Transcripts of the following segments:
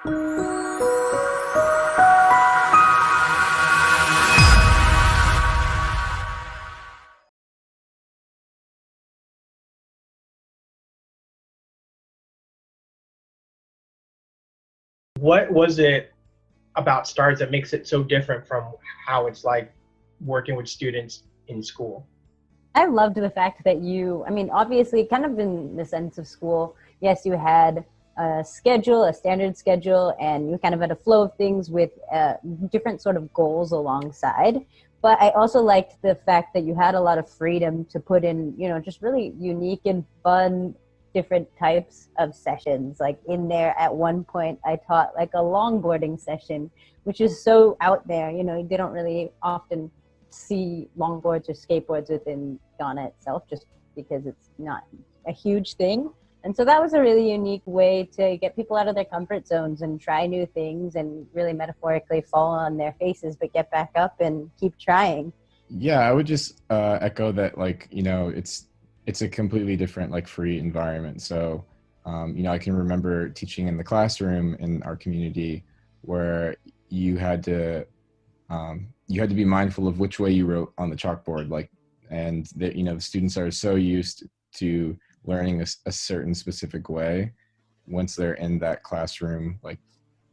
What was it about STARS that makes it so different from how it's like working with students in school? I loved the fact that I mean, obviously, kind of in the sense of school, yes, you had a schedule, a standard schedule, and you kind of had a flow of things with different sort of goals alongside. But I also liked the fact that you had a lot of freedom to put in, just really unique and fun different types of sessions. Like in there at one point, I taught like a longboarding session, which is so out there. They don't really often see longboards or skateboards within Ghana itself, just because it's not a huge thing. And so that was a really unique way to get people out of their comfort zones and try new things and really metaphorically fall on their faces, but get back up and keep trying. Yeah, I would just echo that, like, it's a completely different, like, free environment. So, I can remember teaching in the classroom in our community where you had to be mindful of which way you wrote on the chalkboard, like, and that, the students are so used to learning a certain specific way once they're in that classroom, like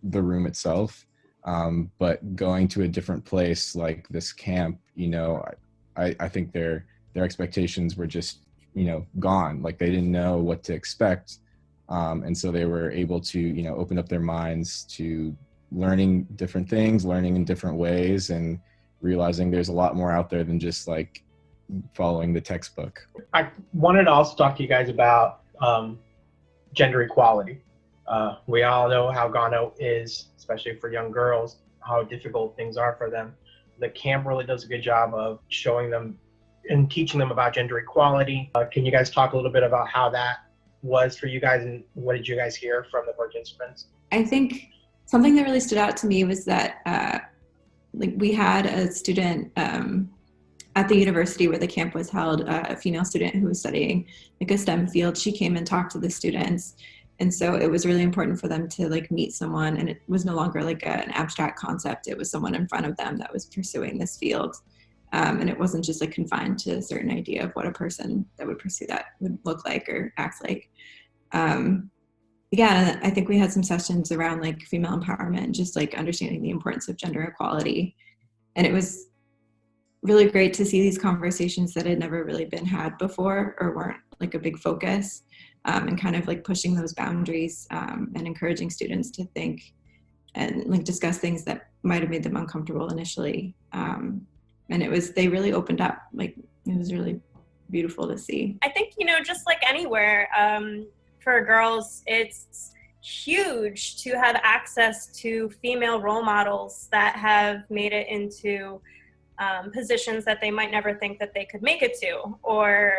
the room itself. But going to a different place like this camp, I think their expectations were just, gone. Like, they didn't know what to expect. And so they were able to, open up their minds to learning different things, learning in different ways, and realizing there's a lot more out there than just like following the textbook. I wanted to also talk to you guys about gender equality. We all know how Ghana is, especially for young girls, how difficult things are for them. The camp really does a good job of showing them and teaching them about gender equality. Can you guys talk a little bit about how that was for you guys, and what did you guys hear from the participants? I think something that really stood out to me was that we had a student at the university where the camp was held, a female student who was studying like a STEM field. She came and talked to the students. And so it was really important for them to like meet someone, and it was no longer like an abstract concept. It was someone in front of them that was pursuing this field. And it wasn't just like confined to a certain idea of what a person that would pursue that would look like or act like. Yeah, I think we had some sessions around like female empowerment and just like understanding the importance of gender equality. And it was really great to see these conversations that had never really been had before or weren't like a big focus, and kind of like pushing those boundaries, and encouraging students to think and like discuss things that might have made them uncomfortable initially. And they really opened up. Like, it was really beautiful to see. I think, just like anywhere, for girls, it's huge to have access to female role models that have made it into positions that they might never think that they could make it to, or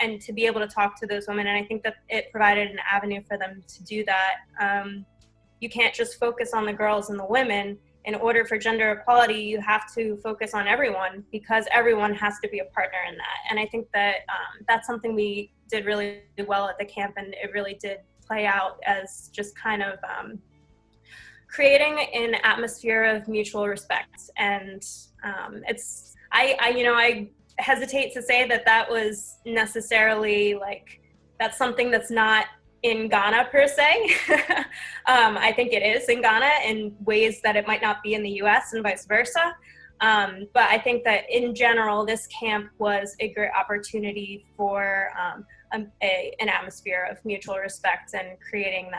and to be able to talk to those women. And I think that it provided an avenue for them to do that. You can't just focus on the girls and the women. In order for gender equality, you have to focus on everyone, because everyone has to be a partner in that. And I think that that's something we did really well at the camp, and it really did play out as just kind of creating an atmosphere of mutual respect. And I hesitate to say that was necessarily like, that's something that's not in Ghana per se. I think it is in Ghana in ways that it might not be in the US, and vice versa. But I think that in general, this camp was a great opportunity for an atmosphere of mutual respect, and creating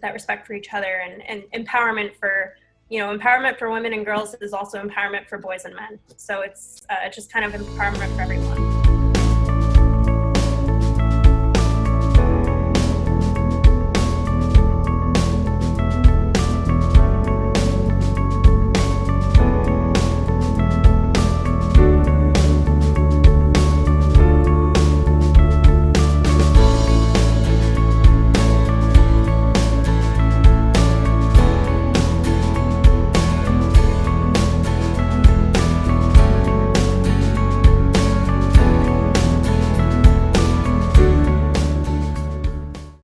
that respect for each other, and empowerment for women and girls is also empowerment for boys and men. So it's just kind of empowerment for everyone.